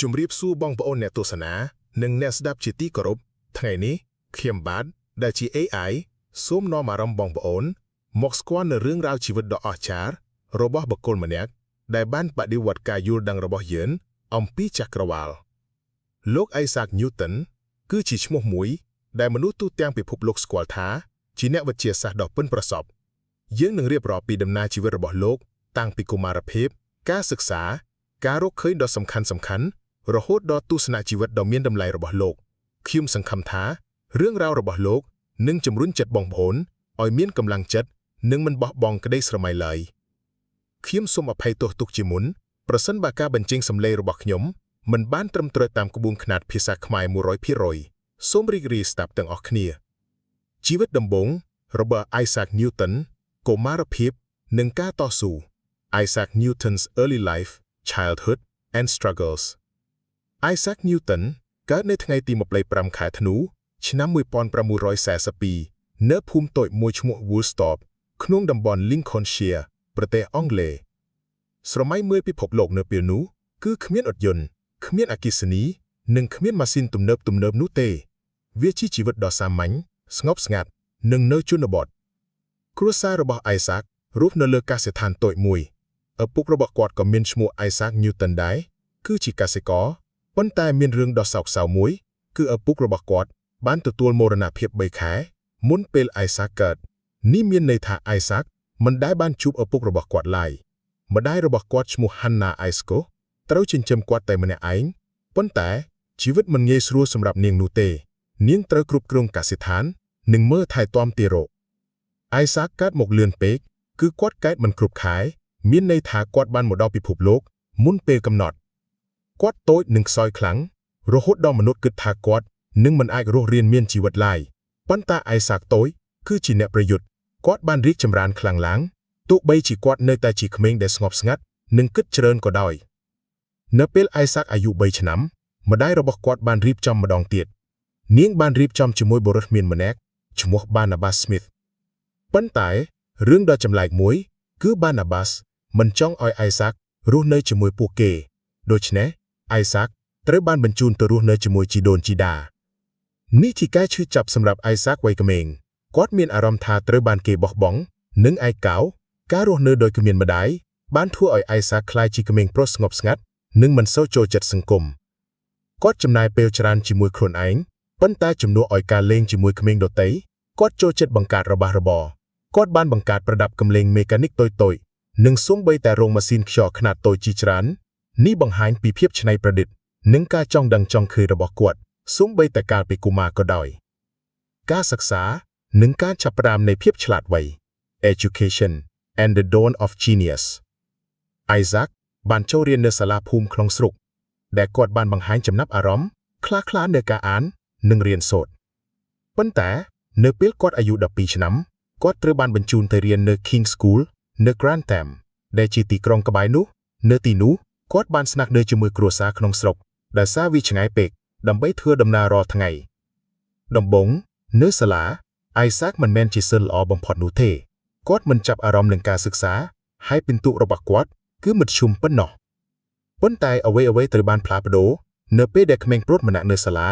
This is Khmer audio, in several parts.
ជំរាបសួរបងប្អូនអ្នកទស្សនានិងអ្នកស្ដាប់ជាទីគោរពថ្ងៃនេះខ្ញុំបាទដែលជា AI សូមនាំអារម្មណ៍បងប្អូនមកស្គាល់នៅរឿងរ៉ាវជីវិតដ៏អស្ចារ្យរបស់បុគ្គលម្នាក់ដែលបានបដិវត្តការយល់ដឹងរបស់យើងអំពីចក្រវាឡលោក Isaac Newton គឺជាឈ្មោះមួយដែលមនុស្សទូទាំងពិភពលោកស្គាល់ថាជាអ្នកវិទ្យាសាស្ត្រដ៏ប៉ិនប្រសប់យើងនឹងរៀបរាប់ពីដំណើរជីវិតរបស់លោកតាំងពីកុមារភាពការសិក្សាការរកឃើញដ៏សំខាន់រហូតដល់ទស្សនៈជីវិតដ៏មានតម្លៃរបស់លោកខ្ញុំសង្ឃឹមថារឿងរ៉ាវរបស់លោកនឹងជំរុញចិត្តបងប្អូនឲ្យមានកម្លាំងចិត្តនិងមិនបោះបង់ក្តីស្រមៃឡើយខ្ញុំសូមអភ័យទោសទុកជាមុនប្រសិនបើការបញ្ចេញសម្លេងរបស់ខ្ញុំមិនបានត្រឹមត្រូវតាមក្បួនខ្នាតភាសាខ្មែរ 100% សូមរីករាយស្ដាប់ទាំងអស់គ្នាជីវិតដំបូងរបស់ Isaac Newton កុមារភាពនិងការតស៊ូ Isaac Newton's early life childhood and struggles Isaac Newton កើតនៅថ្ងៃទី25ខែធ្នូឆ្នាំ1942នៅភូមិតូចមួយឈ្មោះ Woolsthorpe ក្នុងតំបន់ Lincolnshire ប្រទេសអង់គ្លេសស្រមៃមើលពិភពលោកនៅពេលនោះគឺគ្មានរថយន្តគ្មានអគ្គិសនីនិងគ្មានម៉ាស៊ីនទំនើបនោះទេវាជាជីវិតដ៏សាមញ្ញស្ងប់ស្ងាត់និងនៅជនបទគ្រួសាររបស់ Isaac រស់នៅលើកសិដ្ឋានតូចមួយឪពុករបស់គាត់ក៏មានឈ្មោះ Isaac Newton ដែរគឺជាកសិករប៉ុន្តែមានរឿងដ៏សោកសៅមួយគឺឪពុករបស់គាត់បានទទួលមរណភាព3ខែមុនពេល Isaac កើតនេះមានន័យថា Isaac មិនដែលបានជួបឪពុករបស់គាត់ឡើយម្ដាយរបស់គាត់ឈ្មោះ Hannah Isco ត្រូវចិញ្ចឹមគាត់តែម្នាក់ឯងប៉ុន្តែជីវិតមិនងាយស្រួលសម្រាប់នាងនោះទេនាងត្រូវគ្រប់គ្រងកសិដ្ឋាននិងមើលថែទាំទារក Isaac កើតមកលឿនពេកគឺគាត់កើតមិនគ្រប់ខែមានន័យថាគាត់បានមកដល់ពិភពលោកមុនពេលកំណត់គាត់តូចនិងខ្សោយខ្លាំងរហូតដល់មនុស្សគិតថាគាត់នឹងមិនអាចរស់រានមានជីវិតឡើយប៉ុន្តែ Isaac តូចគឺជាអ្នកប្រយុទ្ធគាត់បានរីកចម្រើនខ្លាំងឡើងទោះបីជាគាត់នៅតែជាក្មេងដែលស្ងប់ស្ងាត់និងគិតច្រើនក៏ដោយនៅពេល Isaac អាយុ3ឆ្នាំម្ដាយរបស់គាត់បានរៀបចំម្ដងទៀតនាងបានរៀបចំជាមួយបុរសមានម្នាក់ឈ្មោះ Barnabas Smith ប៉ុន្តែរឿងដ៏ចម្លែកមួយគឺ Barnabas មិនចង់ឲ្យ Isaac រស់នៅជាមួយពួកគេដូច្នេះ Isaac ត្រូវបានបញ្ជូនទៅរស់នៅជាមួយជីដូនជីតានេះជាការឈឺចាប់សម្រាប់ Isaac វ័យក្មេងគាត់មានអារម្មណ៍ថាត្រូវបានគេបោះបង់និងឯកោការរស់នៅដោយគ្មានម្ដាយបានធ្វើឲ្យ Isaac ក្លាយជាក្មេងប្រុសស្ងប់ស្ងាត់និងមិនសូវចូលចិត្តសង្គមគាត់ចំណាយពេលច្រើនជាមួយខ្លួនឯងប៉ុន្តែជំនួសឲ្យការលេងជាមួយក្មេងដទៃគាត់ចូលចិត្តបង្កើតរបស់របរគាត់បានបង្កើតប្រដាប់កំលេងមេកានិកតូចៗនិងសូម្បីតែរោងម៉ាស៊ីនខ្យល់ខ្នាតតូចជាច្រើននេះបង្ហាញពីភាពច្នៃប្រឌិតនិងការចង់ដឹងចង់ឃើញរបស់គាត់សូម្បីតែកាលពីកុមារក៏ដោយការសិក្សានិងការចាប់ផ្ដើមនៃភាពឆ្លាតវៃ Education and the Dawn of Genius Isaac បានចូលរៀននៅសាលាភូមិក្នុងស្រុកដែលគាត់បានបង្ហាញចំណាប់អារម្មណ៍ខ្លះៗនៅការអាននិងរៀនសូត្រប៉ុន្តែនៅពេលគាត់អាយុ12ឆ្នាំគាត់ត្រូវបានបញ្ជូនទៅរៀននៅ King's School នៅ Grantham ដែលជាទីក្រុងក្បែរនោះនៅទីនោះគាត់បានស្នាក់នៅជាមួយគ្រួសារក្នុងស្រុកដែលសារវាឆ្ងាយពេកដើម្បីធ្វើដំណើររាល់ថ្ងៃដំបូងនៅសាលា Isaac មិនមែនជាសិស្សល្អបំផុតនោះទេគាត់មិនចាប់អារម្មណ៍នឹងការសិក្សាហើយពិន្ទុរបស់គាត់គឺមធ្យមប៉ុណ្ណោះប៉ុន្តែអ្វីៗត្រូវបានផ្លាស់ប្ដូរនៅពេលដែលក្មេងប្រុសម្នាក់នៅសាលា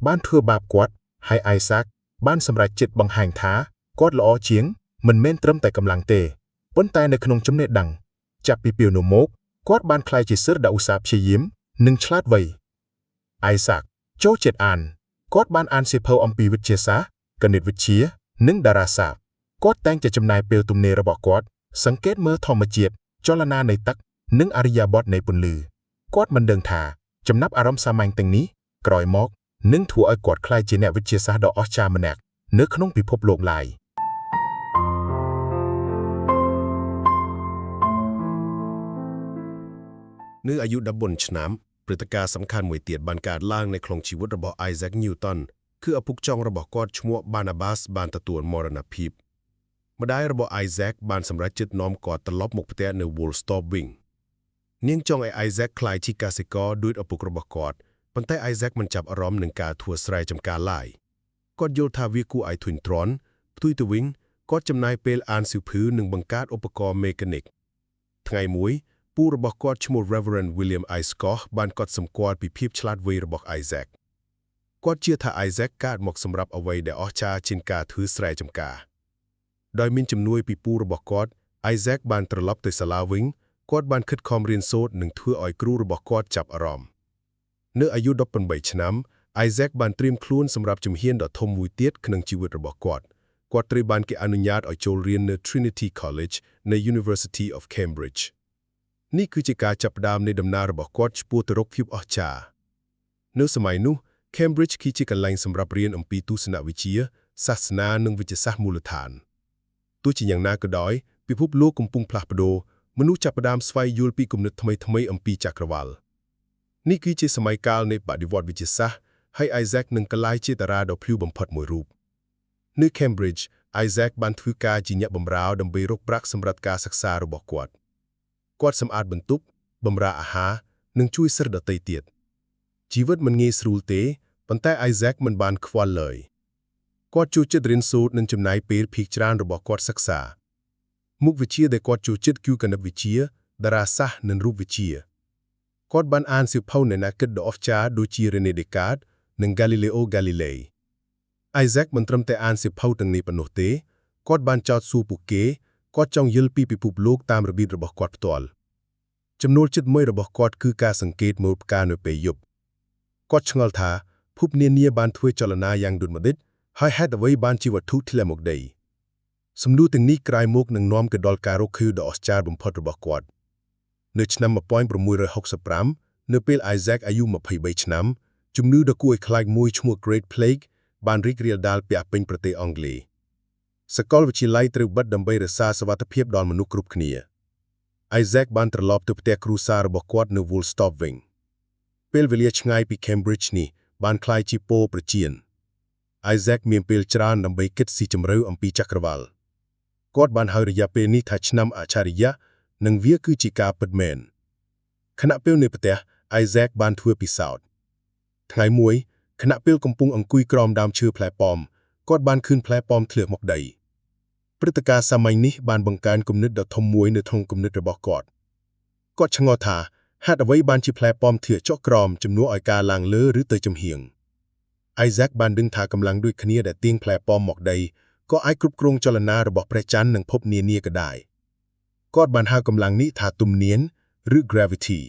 បានធ្វើបាបគាត់ហើយ Isaac បានសម្រេចចិត្តបង្ហាញថាគាត់ល្អជាងមិនមែនត្រឹមតែកម្លាំងទេប៉ុន្តែនៅក្នុងចំណេះដឹងចាប់ពីពេលនោះមកគាត់បានក្លាយជាសិស្សដែលឧស្សាហ៍ព្យាយាមនិងឆ្លាតវៃ Isaac ចូលចិត្តអានគាត់បានអានសៀវភៅអំពីវិទ្យាសាស្ត្រគណិតវិទ្យានិងតារាសាស្ត្រគាត់តែងតែចំណាយពេលទំនេររបស់គាត់សង្កេតមើលធម្មជាតិចលនានៃទឹកនិងអរិយាបថនៃពន្លឺគាត់មិនដឹងថាចំណាប់អារម្មណ៍សាមញ្ញទាំងនេះក្រោយមកនឹងធ្វើឲ្យគាត់ក្លាយជាអ្នកវិទ្យាសាស្ត្រដ៏អស្ចារ្យម្នាក់នៅក្នុងពិភពលោកឡើយនៅអាយុ14ឆ្នាំព្រឹត្តិការណ៍សំខាន់មួយទៀតបានកើតឡើងនៅក្នុងជីវិតរបស់ Isaac Newton គឺឪពុកចុងរបស់គាត់ឈ្មោះ Barnabas បានទទួលមរណភាពម្ដាយរបស់ Isaac បានសម្រេចចិត្តនាំគាត់ត្រឡប់មកផ្ទះនៅ Woolsthorpe វិញនាងចង់ឲ្យ Isaac ក្លាយជាកសិករដូចឪពុករបស់គាត់ប៉ុន្តែ Isaac មិនចាប់អារម្មណ៍នឹងការធ្វើស្រែចម្ការឡើយគាត់យល់ថាវាគួរឲ្យធុញទ្រាន់ផ្ទុយទៅវិញគាត់ចំណាយពេលអានសៀវភៅនិងបង្កើតឧបករណ៍មេកានិកថ្ងៃមួយ ពូរបស់គាត់ឈ្មោះ Reverend William I. Scott បានកត់សម្គាល់ពីភាពឆ្លាតវៃរបស់ Isaac គាត់ជឿថា Isaac កើតមកសម្រាប់អ្វីដែលអស្ចារ្យជាងការធ្វើស្រែចម្ការដោយមានជំនួយពីពូរបស់គាត់ Isaac បានត្រឡប់ទៅសាលាវិញគាត់បានខិតខំរៀនសូត្រនិងធ្វើឲ្យគ្រូរបស់គាត់ចាប់អារម្មណ៍នៅអាយុ18ឆ្នាំ Isaac បានត្រៀមខ្លួនសម្រាប់ជំហានដ៏ធំមួយទៀតក្នុងជីវិតរបស់គាត់ត្រូវបានគេអនុញ្ញាតឲ្យចូលរៀននៅ Trinity College នៅ University of Cambridge នេះគឺជាការចាប់ផ្ដើមនៃដំណើររបស់គាត់ឆ្ពោះទៅរកភាពអស្ចារ្យនៅសម័យនោះ Cambridge គឺជាកន្លែងសម្រាប់រៀនអំពីទស្សនវិជ្ជាសាសនានិងវិទ្យាសាស្ត្រមូលដ្ឋានទោះជាយ៉ាងណាក៏ដោយពិភពលោកកំពុងផ្លាស់ប្ដូរមនុស្សចាប់ផ្ដើមស្វែងយល់ពីគំនិតថ្មីៗអំពីចក្រវាឡនេះគឺជាសម័យកាលនៃបដិវត្តន៍វិទ្យាសាស្ត្រហើយ Isaac នឹងក្លាយជាតារាដ៏ភ្លឺបំផុតមួយរូបនៅ Cambridge Isaac បានធ្វើការជាអ្នកបម្រើដើម្បីរកប្រាក់សម្រាប់ការសិក្សារបស់គាត់សម្អាតបន្ទប់បម្រើអាហារនិងជួយសិស្សដទៃទៀតជីវិតមិនងាយស្រួលទេប៉ុន្តែ Isaac មិនបានខ្វល់ឡើយគាត់ចូលចិត្តរៀនសូត្រនិងចំណាយពេលភាគច្រើនរបស់គាត់សិក្សាមុខវិជ្ជាដែលគាត់ចូលចិត្តគឺគណិតវិទ្យាតារាសាស្ត្រនិងរូបវិទ្យាគាត់បានអានសៀវភៅនៃអ្នកគិតដ៏អស្ចារ្យដូចជា René Descartes និង Galileo Galilei Isaac មិនត្រឹមតែអានសៀវភៅទាំងនេះប៉ុណ្ណោះទេគាត់បានចោទសួរពួកគេគាត់ចង់យល់ពីពិភពលោកតាមរបៀបរបស់គាត់ផ្ទាល់ចំណូលចិត្តមួយរបស់គាត់គឺការសង្កេតមើលផ្កានៅពេលយប់គាត់ឆ្ងល់ថាភពនានាបានធ្វើចលនាយ៉ាងដូចម្តេចហើយហេតុអ្វីបានជាវត្ថុធ្លាក់មកដីសំណួរទាំងនេះក្រោយមកនឹងនាំទៅដល់ការរកឃើញដ៏អស្ចារ្យបំផុតរបស់គាត់នៅឆ្នាំ1665នៅពេល Isaac អាយុ23ឆ្នាំជំងឺដ៏គួរឲ្យខ្លាចមួយឈ្មោះ Great Plague បានរីករាលដាលពាក់ពេញប្រទេសអង់គ្លេសសាកលវិទ្យាល័យត្រូវបិទដើម្បីរក្សាសុវត្ថិភាពដល់មនុស្សគ្រប់គ្នា Isaac បានត្រឡប់ទៅផ្ទះគ្រួសាររបស់គាត់នៅ Woolstop វិញពេលវេលាឆ្ងាយពី Cambridge នេះបានคล้ายជាពរប្រជៀន Isaac មានពេលច្រើនដើម្បីគិតស៊ីជម្រៅអំពីចក្រវាឡគាត់បានហៅរយៈពេលនេះថាឆ្នាំអច្ឆរិយៈនិងវាគឺជាការពិតមែនខណៈពេលនៅផ្ទះ Isaac បានធ្វើពិសោធន៍ថ្ងៃមួយខណៈពេលកំពុងអង្គុយក្រោមដើមឈើផ្លែប៉ោមគាត់បានឃើញផ្លែប៉ោមធ្លាក់មកដីព្រឹត្តិការណ៍សាមញ្ញនេះបានបង្កើនគំនិតដ៏ធំមួយនៅក្នុងគំនិតរបស់គាត់ឆ្ងល់ថាហេតុអ្វីបានជាផ្លែប៉ោមធ្លាក់ចុះក្រោមជំនួសឲ្យការឡើងលើឬទៅចំហៀង Isaac បានដឹងថាកម្លាំងដូចគ្នាដែលទាញផ្លែប៉ោមមកដីក៏អាចគ្រប់គ្រងចលនារបស់ព្រះច័ន្ទនិងភពនានាក៏ដែរគាត់បានហៅកម្លាំងនេះថាទំនាញឬ gravity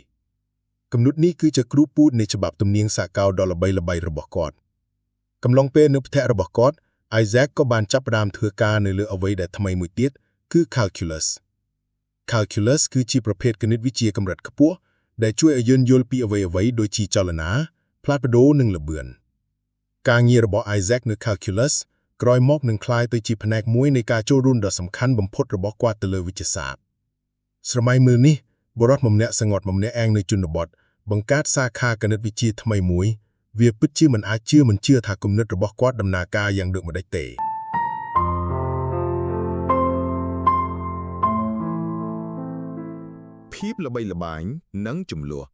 គំនិតនេះគឺជាគ្រូពូជនៃច្បាប់ទំនាញសាកលដ៏ល្បីល្បាញរបស់គាត់កំឡុងពេលនៅផ្ទះរបស់គាត់ Isaac ក៏បានចាប់ផ្ដើមធ្វើការនៅលើអ្វីដែលថ្មីមួយទៀតគឺ Calculus គឺជាប្រភេទគណិតវិទ្យាកម្រិតខ្ពស់ដែលជួយឲ្យយើងយល់ពីអ្វីៗដូចជាចលនាផ្លាស់ប្ដូរនិងល្បឿនការងាររបស់ Isaac នៅ Calculus ក្រោយមកនឹងក្លាយទៅជាផ្នែកមួយនៃការចូលរួមដ៏សំខាន់បំផុតរបស់គាត់ទៅលើវិទ្យាសាស្ត្រស្រមៃមើលនេះបុរសម្នាក់សង្កត់ម្នាក់ឯងនៅជនបទបង្កើតសាខាគណិតវិទ្យាថ្មីមួយវាពិតជាមិនអាចមិនជឿថាគំនិតរបស់គាត់ដំណើរការយ៉ាងដូចម្តេចទេភាពល្បីល្បាញនិងចំនួន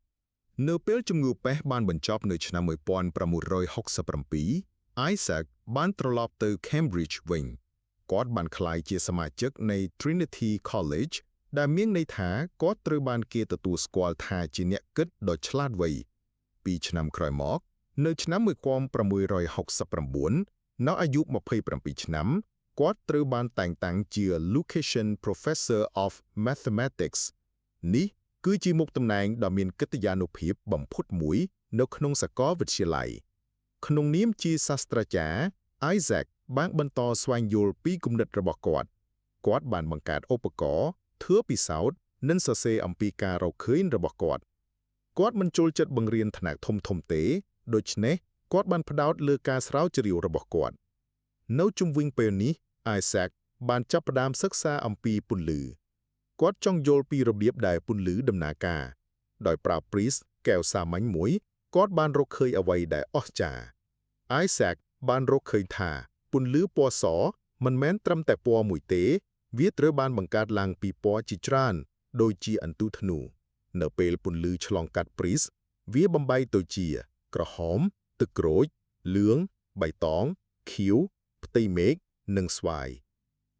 នៅពេលជំងឺពេសបានបញ្ចប់នៅឆ្នាំ1667 Isaac បានត្រឡប់ទៅ Cambridge វិញគាត់បានក្លាយជាសមាជិកនៃ Trinity College ដែលមានន័យថាគាត់ត្រូវបានគេទទួលស្គាល់ថាជាអ្នកគិតដ៏ឆ្លាតវៃ2ឆ្នាំក្រោយមកនៅឆ្នាំ1669នៅអាយុ27ឆ្នាំគាត់ត្រូវបានតែងតាំងជា Lucasian Professor of Mathematics នេះគឺជាមុខតំណែងដ៏មានកិត្តិយានុភាពបំផុតមួយនៅក្នុងសាកលវិទ្យាល័យក្នុងនាមជាសាស្ត្រាចារ្យ Isaac បានបន្តស្វែងយល់ពីគំនិតរបស់គាត់បានបង្កើតឧបករណ៍ធ្វើពិសោធន៍និងសរសេរអំពីការរកឃើញរបស់គាត់មិនចូលចិត្តបង្រៀនថ្នាក់ធំៗទេដូច្នេះគាត់បានផ្ដោតលើការស្រាវជ្រាវរបស់គាត់នៅជុំវិញពេលនេះ Isaac បានចាប់ផ្ដើមសិក្សាអំពីពន្លឺគាត់ចង់យល់ពីរបៀបដែលពន្លឺដំណើរការដោយប្រើព្រីសកែវសាមញ្ញមួយគាត់បានរកឃើញអ្វីដែលអស្ចារ្យ Isaac បានរកឃើញថាពន្លឺពណ៌សមិនមែនត្រឹមតែពណ៌មួយទេវាត្រូវបានបង្កើតឡើងពីពណ៌ជាច្រើនដូចជាអន្ទុធ្នូនៅពេលពន្លឺឆ្លងកាត់ព្រីសវាបំបែកទៅជាក្រហមទឹកក្រូចលឿងបៃតងខៀវផ្ទៃមេឃនិងស្វាយ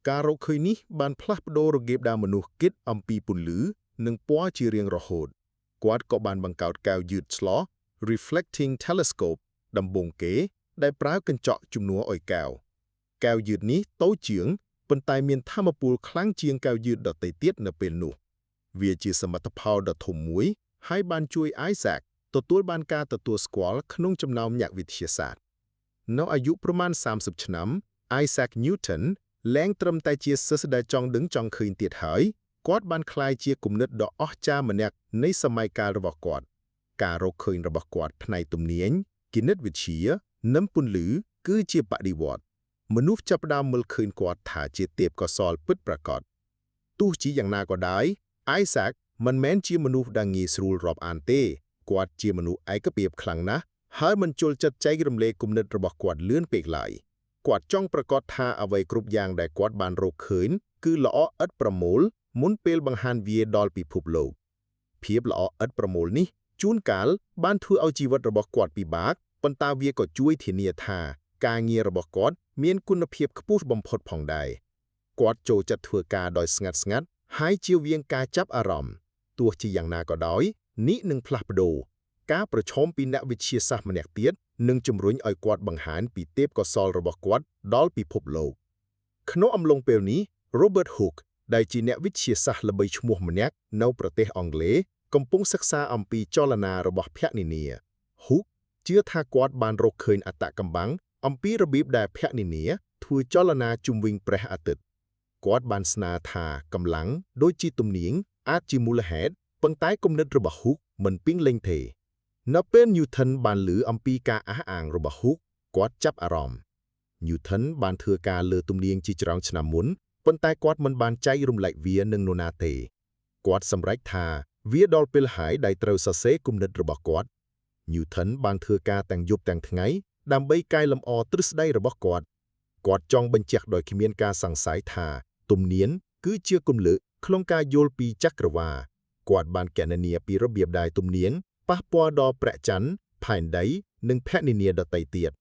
ការរកឃើញនេះបានផ្លាស់ប្ដូររបៀបដែលមនុស្សគិតអំពីពន្លឺ និងពណ៌ជារៀងរហូតគាត់ក៏បានបង្កើតកែវយឺតឆ្លោះ reflecting telescope ដំបូងគេដែលប្រើកញ្ចក់ជំនួសឲ្យកែវយឺតនេះតូចជាងប៉ុន្តែមានថាមពលខ្លាំងជាងកែវយឺតដទៃទៀតនៅពេលនោះវាជាសមិទ្ធផលដ៏ធំមួយហើយបានជួយ Isaac ទទួលបានការទទួលស្គាល់ក្នុងចំណោមអ្នកវិទ្យាសាស្ត្រនៅអាយុប្រមាណ30ឆ្នាំ Isaac Newton លែងត្រឹមតែជាសិស្សដែលចង់ដឹងចង់ឃើញទៀតហើយគាត់បានក្លាយជាគំនិតដ៏អស្ចារ្យម្នាក់នៃសម័យកាលរបស់គាត់ការរកឃើញរបស់គាត់ផ្នែកទំនាញគណិតវិទ្យានិងពន្លឺគឺជាបដិវត្តន៍មនុស្សចាប់ផ្ដើមមើលឃើញគាត់ថាជាទេពកោសល្យពិតប្រាកដទោះជាយ៉ាងណាក៏ដោយ Isaac មិនមែនជាមនុស្សដែលងាយស្រួលរាប់អានទេគាត់ជាមនុស្សឯកភាពខ្លាំងណាស់ហើយមិនចូលចិត្តចែករំលែកគំនិតរបស់គាត់លឿនពេកឡើយគាត់ចង់ប្រកាសថាអ្វីគ្រប់យ៉ាងដែលគាត់បានរកឃើញគឺល្អឥតប្រមូលមុនពេលបង្ហាញវាដល់ពិភពលោកភាពល្អឥតប្រមូលនេះជួនកាលបានធ្វើឲ្យជីវិតរបស់គាត់ពិបាកប៉ុន្តែវាក៏ជួយធានាថាការងាររបស់គាត់មានគុណភាពខ្ពស់បំផុតផងដែរគាត់ចូលចិត្តធ្វើការដោយស្ងាត់ៗហើយជៀសវាងការចាប់អារម្មណ៍ទោះជាយ៉ាងណាក៏ដោយនេះនឹងផ្លាស់ប្ដូរការប្រឈមពីអ្នកវិទ្យាសាស្ត្រម្នាក់ទៀតនឹងជំរុញឲ្យគាត់បង្ហាញពីទេពកោសល្យរបស់គាត់ដល់ពិភពលោកក្នុងអំឡុងពេលនេះ Robert Hooke ដែលជាអ្នកវិទ្យាសាស្ត្រល្បីឈ្មោះម្នាក់នៅប្រទេសអង់គ្លេសកំពុងសិក្សាអំពីចលនារបស់ភគនិនា Hooke ជឿថាគាត់បានរកឃើញអត្តកម្បាំងអំពីរបៀបដែលភគនិនាធ្វើចលនាជុំវិញព្រះអាទិត្យគាត់បានស្នើថាកម្លាំងដូចជាទំនាញអាចជាមូលហេតុប៉ុន្តែគំនិតរបស់ Hooke មិនពេញលេញទេនៅពេល Newton បានឮអំពីការអះអាងរបស់ Hooke គាត់ចាប់អារម្មណ៍ Newton បានធ្វើការលើទំនាញជាច្រើនឆ្នាំមុនប៉ុន្តែគាត់មិនបានចែករំលែកវានឹងនរណាទេគាត់សម្រេចថាវាដល់ពេលហើយដែលត្រូវសរសេរគំនិតរបស់គាត់ Newton បានធ្វើការទាំងយប់ទាំងថ្ងៃដើម្បីកែលម្អទ្រឹស្ដីរបស់គាត់ចង់បញ្ជាក់ដោយគ្មានការសង្ស័យថាទំនាញគឺជាគន្លឹះក្នុងការយល់ពីចក្រវាឡគាត់បានគណនាពីរបៀបដែលទំនាញប៉ះពាល់ដល់ព្រះច័ន្ទផែនដីនិងភគនិនាដទៃទៀត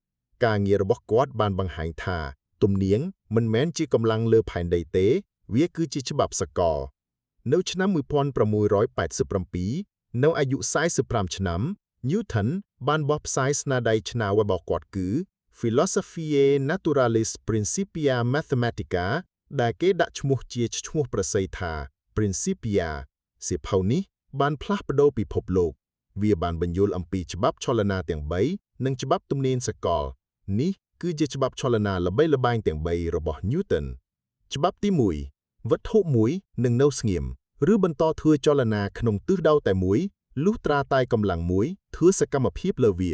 ការងាររបស់គាត់បានបង្ហាញថាទំនាញមិនមែនជាកម្លាំងលើផែនដីទេវាគឺជាច្បាប់សកលនៅឆ្នាំ1687នៅអាយុ45ឆ្នាំ Newton បានបោះផ្សាយស្នាដៃឆ្នើមរបស់គាត់គឺ Philosophiae Naturalis Principia Mathematica ដែលគេដាក់ឈ្មោះជាឈ្មោះប្រស័យថា Principia សៀវភៅនេះបានផ្លាស់ប្ដូរពិភពលោកវាបានបញ្យល់អំពីច្បាប់ចលនាទាំង3និងច្បាប់ទំនាញសកលនេះគឺជាច្បាប់ចលនាល្បីល្បាញទាំង3របស់ Newton ច្បាប់ទី1វត្ថុមួយនឹងនៅស្ងៀមឬបន្តធ្វើចលនាក្នុងទិសដៅតែមួយលុះត្រាតែកម្លាំងមួយធ្វើសកម្មភាពលើវា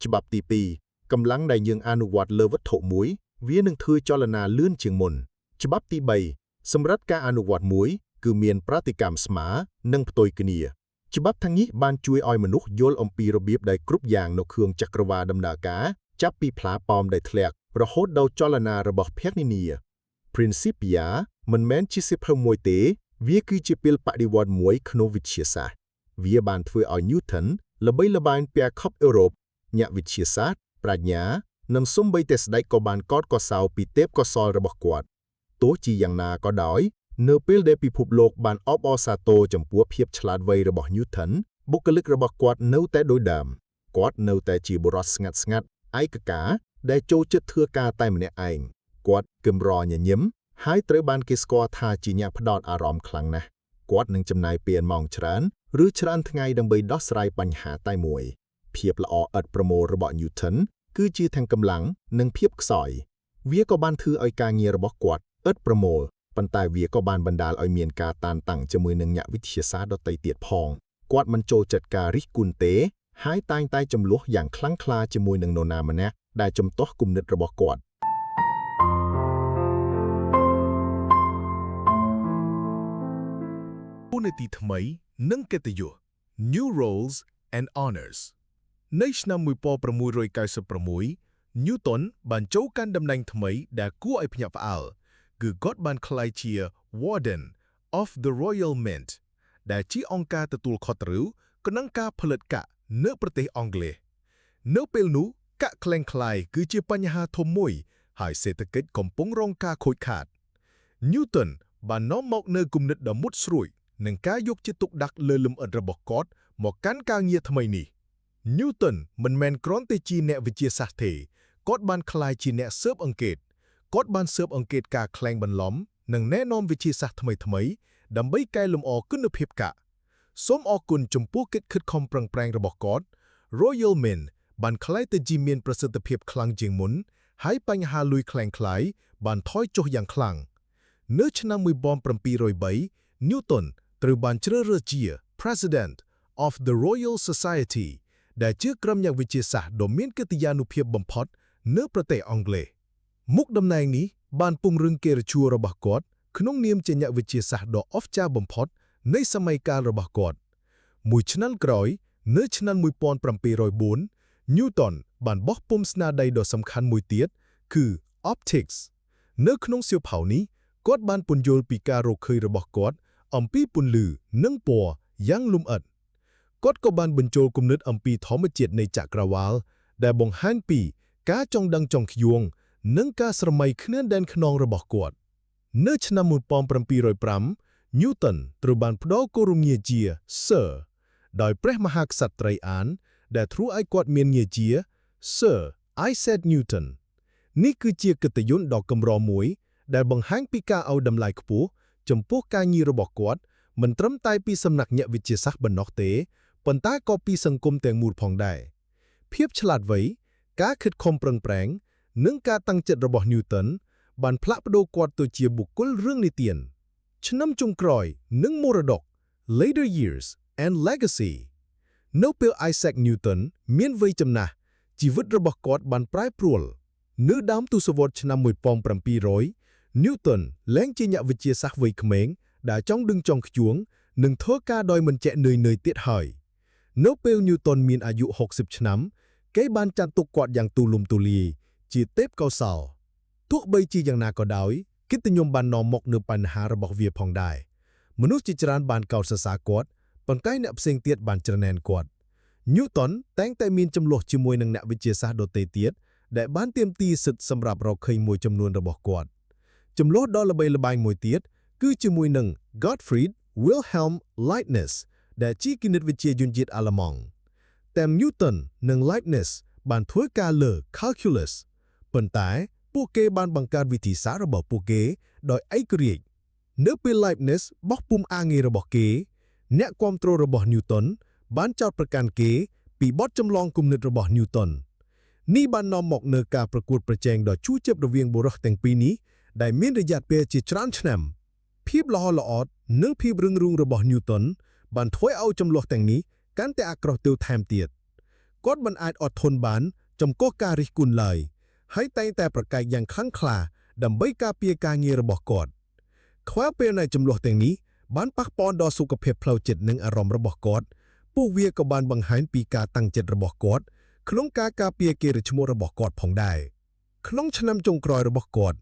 ច្បាប់ទី2កម្លាំងដែលយើងអនុវត្តលើវត្ថុមួយវានឹងធ្វើចលនាលឿនជាងមុនច្បាប់ទី3សម្រាប់ការអនុវត្តមួយគឺមានប្រតិកម្មស្មើនិងផ្ទុយគ្នាច្បាប់ទាំងនេះបានជួយឲ្យមនុស្សយល់អំពីរបៀបដែលគ្រប់យ៉ាងនៅគ្រឿងចក្រវាឡដំណើរការចាប់ពីផ្លាប៉ោមដែលធ្លាក់រហូតដល់ចលនារបស់ភគនិនា Principia មិនមែនជាសៀវភៅមួយទេវាគឺជាពេលបដិវត្តន៍មួយក្នុងវិទ្យាសាស្ត្រវាបានធ្វើឲ្យ Newton ល្បីល្បាញពាខុបអឺរ៉ុបអ្នកវិទ្យាសាស្ត្រប្រាជ្ញានិងសូម្បីតែស្ដេចក៏បានកោតសរសើរពីទេពកោសល្យរបស់គាត់ទោះជាយ៉ាងណាក៏ដោយនៅពេលដែលពិភពលោកបានអបអរសាទរចំពោះភាពឆ្លាតវៃរបស់ Newton បុគ្គលិករបស់គាត់នៅតែដូចដើមគាត់នៅតែជាបុរសស្ងាត់ឯកការដែលចូលចិត្តធ្វើការតែម្នាក់ឯងគាត់គំរញញឹមហើយត្រូវបានគេស្គាល់ថាជាអ្នកផ្ដោតអារម្មណ៍ខ្លាំងណាស់គាត់នឹងចំណាយពេលម៉ោងច្រើនឬច្រើនថ្ងៃដើម្បីដោះស្រាយបញ្ហាតែមួយភាពល្អឥតប្រមូលរបស់ Newton គឺជាទាំងកម្លាំងនិងភាពខ្សោយវាក៏បានធ្វើឲ្យការងាររបស់គាត់ឥតប្រមូលប៉ុន្តែវាក៏បានបណ្ដាលឲ្យមានការតានតឹងជាមួយនឹងអ្នកវិទ្យាសាស្ត្រដទៃទៀតផងគាត់មិនចូលចិត្តការរិះគន់ទេហើយតែងតែចំនួនយ៉ាងខ្លាំងក្លាជាមួយនឹងនរណាម្នាក់ដែលជំទាស់គំនិតរបស់គាត់ទូនាទីថ្មីនិងកិត្តិយស New Roles and Honors នៅឆ្នាំ1696 Newton បានចូលកាន់តំណែងថ្មីដែលគួរឲ្យភ្ញាក់ផ្អើលគឺគាត់បានក្លាយជា Warden of the Royal Mint ដែលជាអង្គការទទួលខុសត្រូវក្នុងការផលិតកាក់នៅប្រទេសអង់គ្លេសនៅពេលនោះកាក់ក្លែងក្លាយគឺជាបញ្ហាធំមួយហើយសេដ្ឋកិច្ចកំពុងរងការខូចខាត Newton បាននាំមកនូវគំនិតដ៏មុតស្រួច នឹងការយកចិត្តទុកដាក់លើលំអិតរបស់គាត់មកកាន់ការងារថ្មីនេះ Newton មិនមែនគ្រាន់តែជាអ្នកវិទ្យាសាស្ត្រទេគាត់បានក្លាយជាអ្នកស៊ើបអង្កេតគាត់បានស៊ើបអង្កេតការក្លែងបន្លំនិងណែនាំវិទ្យាសាស្ត្រថ្មីៗដើម្បីកែលម្អគុណភាពកាកសូមអរគុណចំពោះកិច្ចខិតខំប្រឹងប្រែងរបស់គាត់ Royal Mint បានក្លាយទៅជាមានប្រសិទ្ធភាពខ្លាំងជាងមុនហើយបញ្ហាលុយក្លែងក្លាយបានថយចុះយ៉ាងខ្លាំងនៅឆ្នាំ1703 Newton ត្រូវបានជ្រើសរើសជា President of the Royal Society ដែលជាក្រុមអ្នកវិទ្យាសាស្ត្រដ៏មានកិត្តិយានុភាពបំផុតនៅប្រទេសអង់គ្លេសមុខតំណែងនេះបានពង្រឹងកេរ្តិ៍ឈ្មោះរបស់គាត់ក្នុងនាមជាអ្នកវិទ្យាសាស្ត្រដ៏អស្ចារ្យបំផុតនៃសម័យកាលរបស់គាត់មួយឆ្នាំក្រោយនៅឆ្នាំ1704 Newton បានបោះពុម្ពស្នាដៃដ៏សំខាន់មួយទៀតគឺ Optics នៅក្នុងសៀវភៅនេះគាត់បានពន្យល់ពីការរកឃើញរបស់គាត់អំពីពន្លឺនិងពណ៌យ៉ាងលម្អិតគាត់ក៏បានបញ្ចូលគំនិតអំពីធម្មជាតិនៃចក្រវាឡដែលបង្ហាញពីការចង់ដឹងចង់ខ្យងនិងការស្រមៃគ្មានដែនខ្នងរបស់គាត់នៅឆ្នាំ1705 Newton ត្រូវបានផ្ដល់គោលងារជា Sir ដោយព្រះមហាក្សត្រីអានដែលធ្វើឲ្យគាត់មានងារជា Sir Isaac Newton នេះគឺជាកិត្តិយសដ៏កម្រមួយដែលបង្ហាញពីការឲ្យតម្លៃខ្ពស់ចំពោះការងាររបស់គាត់មិនត្រឹមតែពីសំណាក់អ្នកវិទ្យាសាស្ត្រប៉ុណ្ណោះទេប៉ុន្តែក៏ពីសង្គមទាំងមូលផងដែរភាពឆ្លាតវៃការខិតខំប្រឹងប្រែងនិងការតាំងចិត្តរបស់ Newton បានផ្លាស់ប្ដូរគាត់ទៅជាបុគ្គលរឿងនិទានឆ្នាំចុងក្រោយនិងមរតក Later Years and Legacy នៅពេល Isaac Newton មានវ័យចំណាស់ជីវិតរបស់គាត់បានប្រែប្រួលនៅដើមទសវត្សរ៍ឆ្នាំ1700 Newton លែងជាអ្នកវិទ្យាសាស្ត្រវ័យក្មេងដែលចង់ដឹងចង់ខ្ជួងនិងធ្វើការដោយមិនចេះនឿយទៀតហើយនៅពេល Newton មានអាយុ60ឆ្នាំគេបានចាត់ទុកគាត់យ៉ាងទូលំទូលាយជាទេពកោសល្យទោះបីជាយ៉ាងណាក៏ដោយកិត្តិយសបាននាំមកនូវបញ្ហារបស់វាផងដែរមនុស្សជាច្រើនបានកោតសរសើរគាត់ប៉ុន្តែអ្នកផ្សេងទៀតបានច្រណែនគាត់ Newton តែងតែមានចំនួនជាមួយនឹងអ្នកវិទ្យាសាស្ត្រដទៃទៀតដែលបានទាមទារសិទ្ធិសម្រាប់រកឃើញមួយចំនួនរបស់គាត់ចំនួនដ៏ល្បីល្បាញមួយទៀតគឺជាមួយនឹង Gottfried Wilhelm Leibniz ដែលជាគណិតវិទ្យាយន្តជាតិអាល្លឺម៉ង់តែ Newton និង Leibniz បានធ្វើការលើ Calculus ប៉ុន្តែពួកគេបានបង្កើតវិធីសាស្ត្ររបស់ពួកគេដោយឯករាជ្យនៅពេល Leibniz បោះពុម្ពអាងាររបស់គេអ្នកគាំទ្ររបស់ Newton បានចោទប្រកាន់គេពីបទចម្លងគំនិតរបស់ Newton នេះបាននាំមកនូវការប្រកួតប្រជែងដ៏ជូរចត់រវាងបុរសទាំងពីរនេះដែលមានរយៈពេលជាច្រើនឆ្នាំភាពល្អល្អតនិងភាពរឹងរូសរបស់ Newton បានធ្វើឲ្យចំនួនទាំងនេះកាន់តែអាក្រក់ទៅថែមទៀតគាត់មិនអាចអត់ធន់បានចំពោះការរិះគន់ឡើយហើយតែងតែប្រកែកយ៉ាងខ្លាំងក្លាដើម្បីការពារការងាររបស់គាត់ខ្វះពេលនៃចំនួនទាំងនេះបានប៉ះពាល់ដល់សុខភាពផ្លូវចិត្តនិងអារម្មណ៍របស់គាត់ពួកវាក៏បានបង្ហាញពីការតាំងចិត្តរបស់គាត់ក្នុងការការពារកេរ្តិ៍ឈ្មោះរបស់គាត់ផងដែរក្នុងឆ្នាំចុងក្រោយរបស់គាត់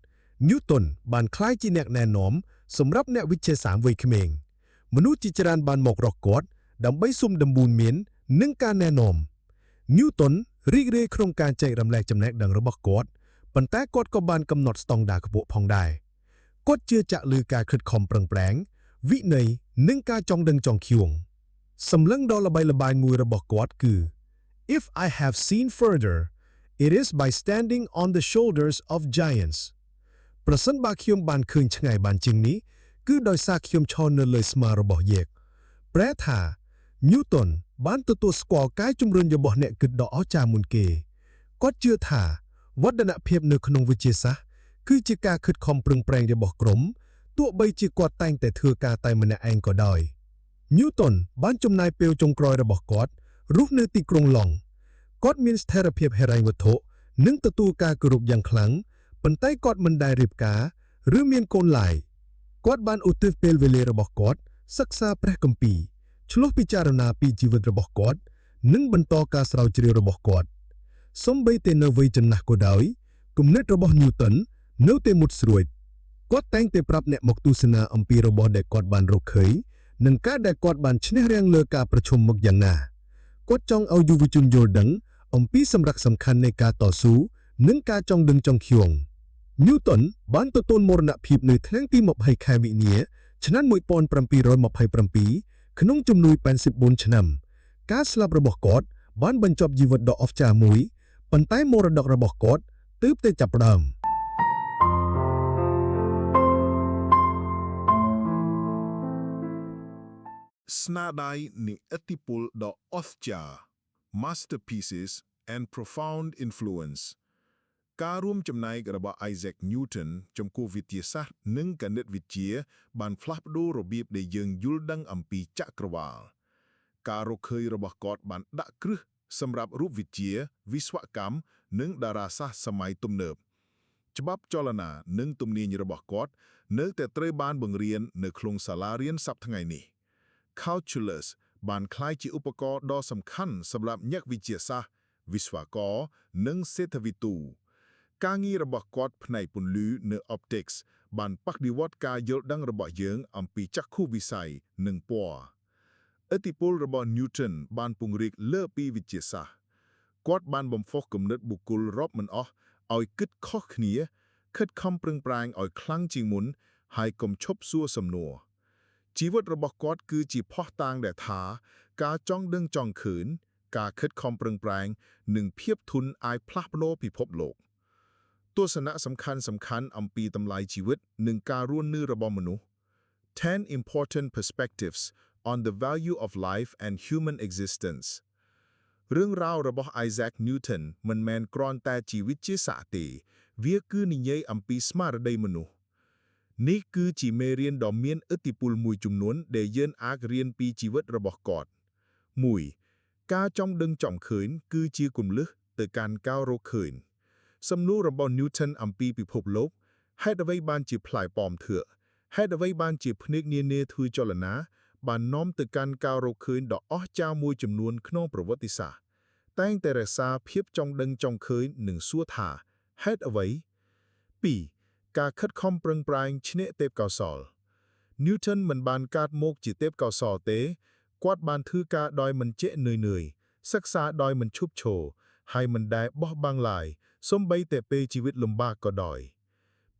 Newton បានក្លាយជាអ្នកណែនាំសម្រាប់អ្នកវិទ្យាសាស្ត្រវ័យក្មេងមនុស្សជាច្រើនបានមករកគាត់ដើម្បីសុំដំបូន្មាននិងការណែនាំ Newton រីករាយក្នុងការចែករំលែកចំណេះដឹងរបស់គាត់ប៉ុន្តែគាត់ក៏បានកំណត់ស្តង់ដារខ្ពស់ផងដែរគាត់ជឿជាក់លើការខិតខំប្រឹងប្រែងវិន័យនិងការចង់ដឹងចង់ខ្យងសម្លឹងដ៏ល្បីល្បាញមួយរបស់គាត់គឺ If I have seen further it is by standing on the shoulders of giants ប្រសិនបើខ្ញុំបានឃើញឆ្ងាយបានជាងនេះគឺដោយសារខ្ញុំឈរនៅលើស្មារបស់យេកប្រែថា Newton បានទទួលស្គាល់ការជំរុញរបស់អ្នកគិតដ៏អស្ចារ្យមុនគេគាត់ជឿថាវឌ្ឍនភាពនៅក្នុងវិទ្យាសាស្ត្រគឺជាការខិតខំប្រឹងប្រែងរបស់ក្រុមទោះបីជាគាត់តែងតែធ្វើការតែម្នាក់ឯងក៏ដោយ Newton បានចំណាយពេលចុងក្រោយរបស់គាត់រស់នៅទីក្រុងឡុងគាត់មានស្ថិរភាពហិរញ្ញវត្ថុនិងទទួលការគោរពយ៉ាងខ្លាំងប៉ុន្តែគាត់មិនដែលរៀបការឬមានកូនឡើយគាត់បានឧទ្ទិសពេលវេលារបស់គាត់សិក្សាព្រះគម្ពីរឆ្លុះពិចារណាពីជីវិតរបស់គាត់និងបន្តការស្រាវជ្រាវរបស់គាត់សូម្បីតែនៅវ័យចំណាស់ក៏ដោយគំនិតរបស់ Newton នៅតែមុតស្រួចគាត់តែងតែប្រាប់អ្នកមកទស្សនាអំពីរបស់ដែលគាត់បានរកឃើញនិងការដែលគាត់បានឈ្នះរាំងលើការប្រឈមមុខយ៉ាងណាគាត់ចង់ឲ្យយុវជនយល់ដឹងអំពីសម្រេចសំខាន់នៃការតស៊ូនិងការចង់ដឹងចង់ខ្យង Newton បានទទួលមរណភាពនៅថ្ងៃទី20ខែមិនិនាឆ្នាំ1727ក្នុងជំនួយ84ឆ្នាំការស្លាប់របស់គាត់បានបញ្ចប់ជីវិតដ៏អស្ចារ្យមួយប៉ុន្តែមរតករបស់គាត់ទើបតែចាប់ផ្ដើម ស្នាដៃនៃឥទ្ធិពលដ៏អស្ចារ្យ Masterpieces and Profound Influence ការរួមចំណែករបស់ Isaac Newton ចំពោះវិទ្យាសាស្ត្រនិងគណិតវិទ្យាបានផ្លាស់ប្ដូររបៀបដែលយើងយល់ដឹងអំពីចក្រវាឡការរកឃើញរបស់គាត់បានដាក់គ្រឹះសម្រាប់រូបវិទ្យាវិស្វកម្មនិងតារាសាស្ត្រសម័យទំនើបច្បាប់ចលនានិងទំនាញរបស់គាត់នៅតែត្រូវបានបង្រៀននៅក្នុងសាលារៀនសប្តាហ៍ថ្ងៃនេះ Calculus បានក្លាយជាឧបករណ៍ដ៏សំខាន់សម្រាប់អ្នកវិទ្យាសាស្ត្រវិស្វករនិងសេដ្ឋវិទូការងាររបស់គាត់ផ្នែកពន្លឺនៅ Optics បានបដិវត្តការយល់ដឹងរបស់យើងអំពីចក្ខុវិស័យនិងពណ៌ឥទ្ធិពលរបស់ Newton បានពង្រីកលើពីវិទ្យាសាស្ត្រគាត់បានបំផុសគំនិតបុគ្គលរាប់មិនអស់ឲ្យគិតខុសគ្នាខិតខំប្រឹងប្រែងឲ្យខ្លាំងជាងមុនហើយកុំឈប់សួរសំណួរជីវិតរបស់គាត់គឺជាភស្តុតាងដែលថាការចង់ដឹងចង់ឃើញការខិតខំប្រឹងប្រែងនិងភាពធន់អាចផ្លាស់ប្ដូរពិភពលោកទស្សនៈសំខាន់អំពីតម្លៃជីវិតនិងការរស់នៅរបស់មនុស្ស 10 important perspectives on the value of life and human existence រឿងរ៉ាវរបស់ Isaac Newton មិនមែនគ្រាន់តែជាវិទ្យាសាស្ត្រទេវាគឺនិយាយអំពីស្មារតីមនុស្សនេះគឺជាមេរៀនដ៏មានឥទ្ធិពលមួយចំនួនដែលយើងអាចរៀនពីជីវិតរបស់គាត់ 1. ការចង់ដឹងចង់ឃើញគឺជាគន្លឹះទៅកាន់ការរកឃើញសំណួររបស់ Newton អំពីពិភពលោកហេតុអ្វីបានជាផ្លែប៉ោមធឿកហេតុអ្វីបានជាភ្នែកនានាធ្វើចលនាបាននាំទៅកាន់ការរកឃើញដ៏អស្ចារ្យមួយចំនួនក្នុងប្រវត្តិសាស្ត្រតែងតែរក្សាភាពចង់ដឹងចង់ឃើញនិងសួរថាហេតុអ្វី 2. ការខិតខំប្រឹងប្រែងឈ្នះទេពកោសល្យ Newton មិនបានកើតមកជាទេពកោសល្យទេគាត់បានធ្វើការដោយមិនចេះនឿយសិក្សាដោយមិនឈប់ឈរហើយមិនដែលបោះបង់ឡើយសូម្បីតែពេលជីវិតលំបាកក៏ដោយ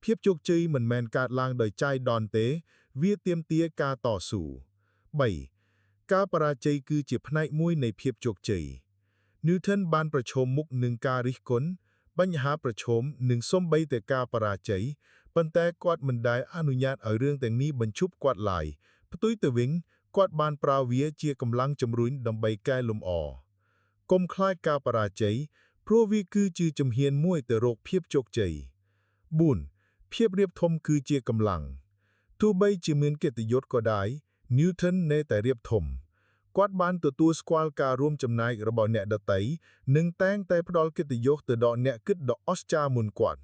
ភាពជោគជ័យមិនមែនកើតឡើងដោយចៃដន្យទេវាទាមទារការតស៊ូ 3. ការបរាជ័យគឺជាផ្នែកមួយនៃភាពជោគជ័យ Newton បានប្រឈមមុខនឹងការរិះគន់បញ្ហាប្រឈមនិងសូម្បីតែការបរាជ័យប៉ុន្តែគាត់មិនដែលអនុញ្ញាតឲ្យរឿងទាំងនេះបញ្ឈប់គាត់ឡើយផ្ទុយទៅវិញគាត់បានប្រើវាជាកម្លាំងជំរុញដើម្បីកែលម្អកុំខ្លាចការបរាជ័យព្រោះវាគឺជាជំហានមួយទៅរកភាពជោគជ័យ 4. ភាពរៀបធំគឺជាកម្លាំងទោះបីជាមានកិត្តិយសក៏ដោយ Newton នៅតែរៀបធំគាត់បានទទួលស្គាល់ការរួមចំណែករបស់អ្នកដទៃនិងតែងតែផ្ដល់កិត្តិយសទៅដល់អ្នកគិតដ៏អស្ចារ្យមុនគាត់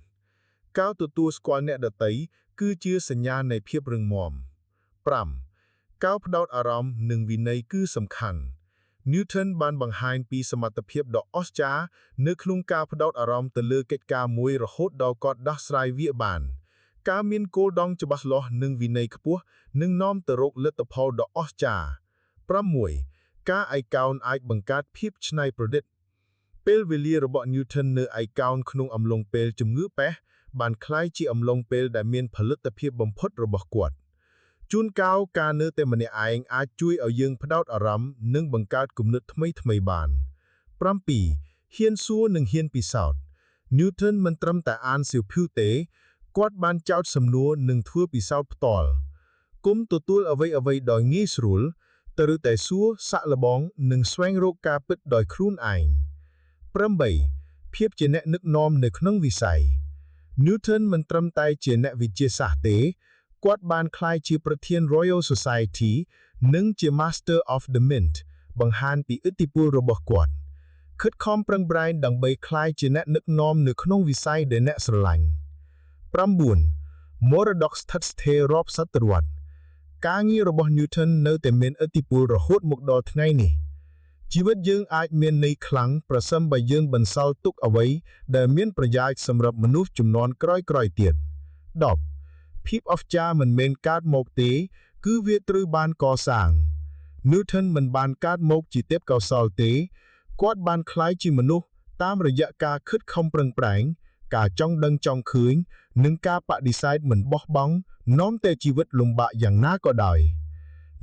ការទទួលស្គាល់អ្នកដទៃគឺជាសញ្ញានៃភាពរឹងមាំ 5. ការផ្ដោតអារម្មណ៍និងវិន័យគឺសំខាន់ Newton បានបង្ហាញពីសមត្ថភាពដ៏អស្ចារ្យនៅក្នុងការផ្ដោតអារម្មណ៍ទៅលើកិច្ចការមួយរហូតដល់គាត់ដោះស្រាយវាបានការមានគោលដៅច្បាស់លាស់និងវិន័យខ្ពស់នឹងនាំទៅរកលទ្ធផលដ៏អស្ចារ្យ 6. ការឯកោនអាចបង្កើតភាពច្នៃប្រឌិតពេលវេលារបស់ Newton នៅឯកោនក្នុងអំឡុងពេលជំងឺពេសបានក្លាយជាអំឡុងពេលដែលមានផលិតភាពបំផុតរបស់គាត់ជួនកាលការនៅតែម្នាក់ឯងអាចជួយឲ្យយើងផ្ដោតអារម្មណ៍និងបង្កើតគំនិតថ្មីបាន 7. ហ៊ានសួរនិងហ៊ានពិសោធន៍ Newton មិនត្រឹមតែអានសៀវភៅទេគាត់បានចោទសំណួរនិងធ្វើពិសោធន៍ផ្ទាល់គុំទទួលអ្វីដោយងាយស្រួលត្រូវតែសួរសាក់លបងនិងស្វែងរកការពិតដោយខ្លួនឯង 8. ភាពជាអ្នកដឹកនាំនៅក្នុងវិស័យ Newton មិនត្រឹមតែជាអ្នកវិទ្យាសាស្ត្រទេគាត់បានក្លាយជាប្រធាន Royal Society និងជា Master of the Mint បង្ហាញពីឥទ្ធិពលរបស់គាត់ខិតខំប្រឹងប្រែងដើម្បីក្លាយជាអ្នកដឹកនាំនៅក្នុងវិស័យដែលអ្នកស្រឡាញ់ 9. មរតកស្ថិតស្ថេររាប់សតវត្សរ៍ការងាររបស់ Newton នៅតែមានឥទ្ធិពលរហូតមកដល់ថ្ងៃនេះជីវិតយើងអាចមានន័យខ្លាំងប្រសិនបើយើងបន្សល់ទុកអ្វីដែលមានប្រយោជន៍សម្រាប់មនុស្សជំនាន់ក្រោយៗទៀត 10. ភាពអស្ចារ្យមិនមែនកើតមកទេគឺវាត្រូវបានកសាង Newton មិនបានកើតមកជាទេពកោសល្យទេគាត់បានក្លាយជាមនុស្សតាមរយៈការខិតខំប្រឹងប្រែង ការចង់ដឹងចង់ឃើញនិងការបដិសេធមិនបោះបង់នាំតែជីវិតលំបាកយ៉ាងណាក៏ដោយ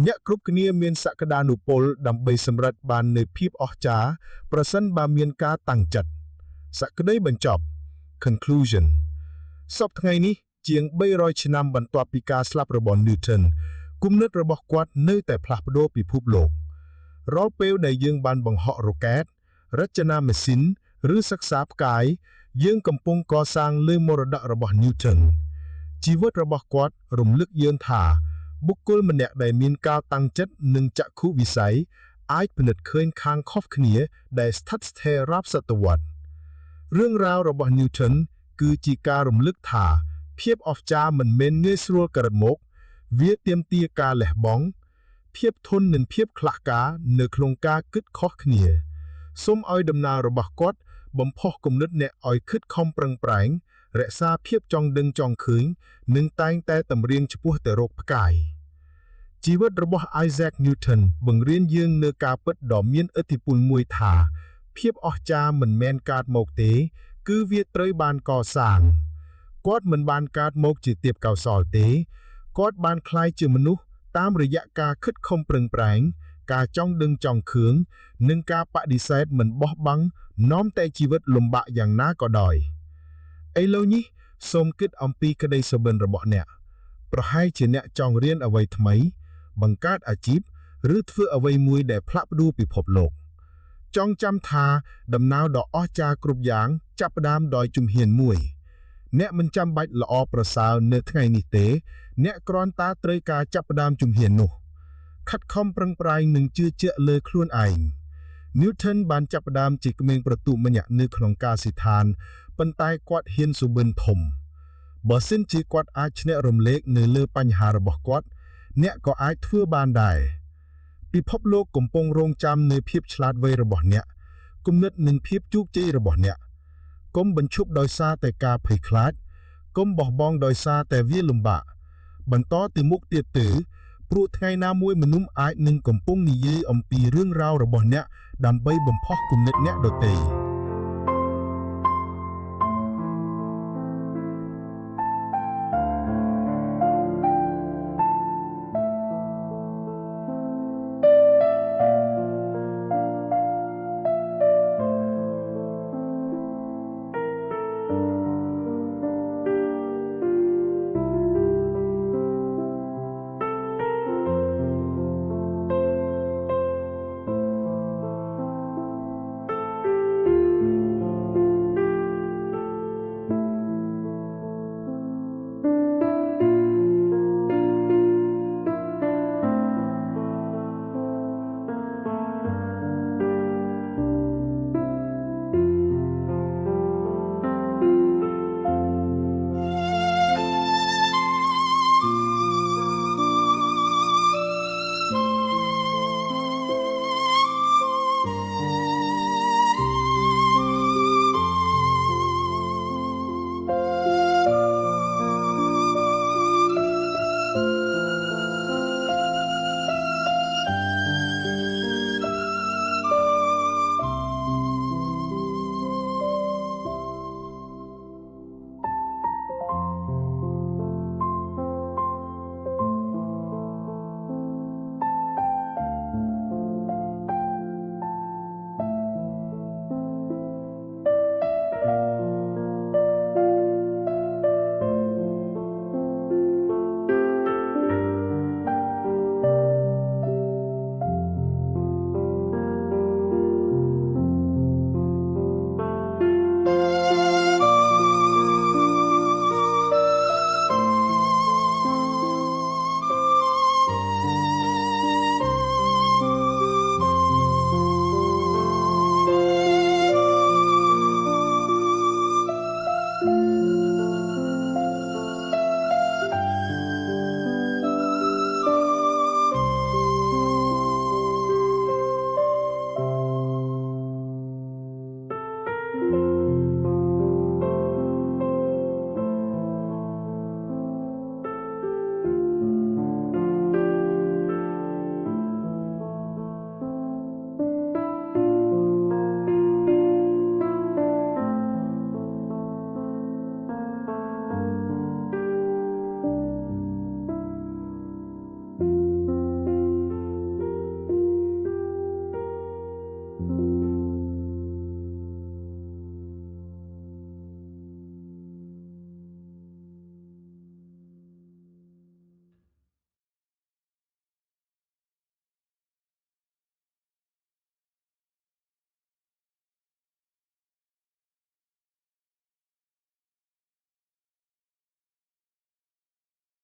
អ្នកគ្រប់គ្នាមានសក្តានុពលដើម្បីសម្រេចបាននូវភាពអស្ចារ្យប្រសិនបើមានការតាំងចិត្តសក្តីបញ្ចប់ conclusion សពថ្ងៃនេះជាង300ឆ្នាំបន្ទាប់ពីការស្លាប់របស់ Newton គំនិតរបស់គាត់នៅតែផ្លាស់ប្ដូរពិភពលោករាល់ពេលដែលយើងបានបង្ហោះរ៉ុកែតរចនាម៉ាស៊ីនឬសិក្សាផ្កាយយើងកំពុងកសាងលើមរតករបស់ Newton ជីវិតរបស់គាត់រំលឹកយើងថាបុគ្គលម្នាក់ដែលមានការតាំងចិត្តនិងចក្ខុវិស័យអាចពិនិត្យឃើញខាងខុសគ្នាដែលស្ថិតស្ថេររាប់សតវត្សរ៍រឿងរ៉ាវរបស់ Newton គឺជាការរំលឹកថាភាពអស្ចារ្យមិនមែនងាយស្រួលកើតមកវាទាមទារការលះបង់ភាពធន់និងភាពក្លាស់ការនៅក្នុងការគិតខុសគ្នាសូមឲ្យដំណើររបស់គាត់បំផុសគំនិតអ្នកឲ្យខិតខំប្រឹងប្រែងរក្សាភាពចង់ដឹងចង់ឃើញនិងតែងតែតម្រៀងឆ្ពោះទៅរកផ្កាយជីវិតរបស់ Isaac Newton បង្រៀនយើងនូវការពិតដ៏មានឥទ្ធិពលមួយថាភាពអស្ចារ្យមិនមែនកើតមកទេគឺវាត្រូវបានកសាងគាត់មិនបានកើតមកជាទេពកោសល្យទេគាត់បានក្លាយជាមនុស្សតាមរយៈការខិតខំប្រឹងប្រែងការចង់ដឹងចង់ឃើញនិងការបដិសេធមិនបោះបង់នាំតែជីវិតលំបាកយ៉ាងណាក៏ដោយឥឡូវនេះសូមគិតអំពីក្តីសុបិនរបស់អ្នកប្រហែលជាអ្នកចង់រៀនអ្វីថ្មីបង្កើតអាជីពឬធ្វើអ្វីមួយដែលផ្លាស់ប្ដូរពិភពលោកចងចាំថាដំណើរដ៏អស្ចារ្យគ្រប់យ៉ាងចាប់ផ្ដើមដោយជំហានមួយអ្នកមិនចាំបាច់ល្អប្រសើរនៅថ្ងៃនេះទេអ្នកគ្រាន់តែត្រូវការចាប់ផ្ដើមជំហាននោះខិតខំប្រឹងប្រែងនិងជឿជាក់លើខ្លួនឯង Newton បានចាប់ផ្ដើមជាក្មេងប្រទូម្នាក់នៅក្នុងកាស៊ីឋានប៉ុន្តែគាត់ហ៊ានសុបិនធំបើសិនជាគាត់អាចឈ្នះរំលែកនៅលើបញ្ហារបស់គាត់អ្នកក៏អាចធ្វើបានដែរពិភពលោកកំពុងរងចាំនៅភាពឆ្លាតវៃរបស់អ្នកគំនិតនិងភាពជោគជ័យរបស់អ្នកកុំបញ្ឈប់ដោយសារតែការភ័យខ្លាចកុំបោះបង់ដោយសារតែវាលំបាកបន្តទៅមុខទៀតទៅព្រោះថ្ងៃណាមួយមនុស្សអាចនឹងកំពុងនិយាយអំពីរឿងរ៉ាវរបស់អ្នកដើម្បីបំផុសគំនិតអ្នកដទៃ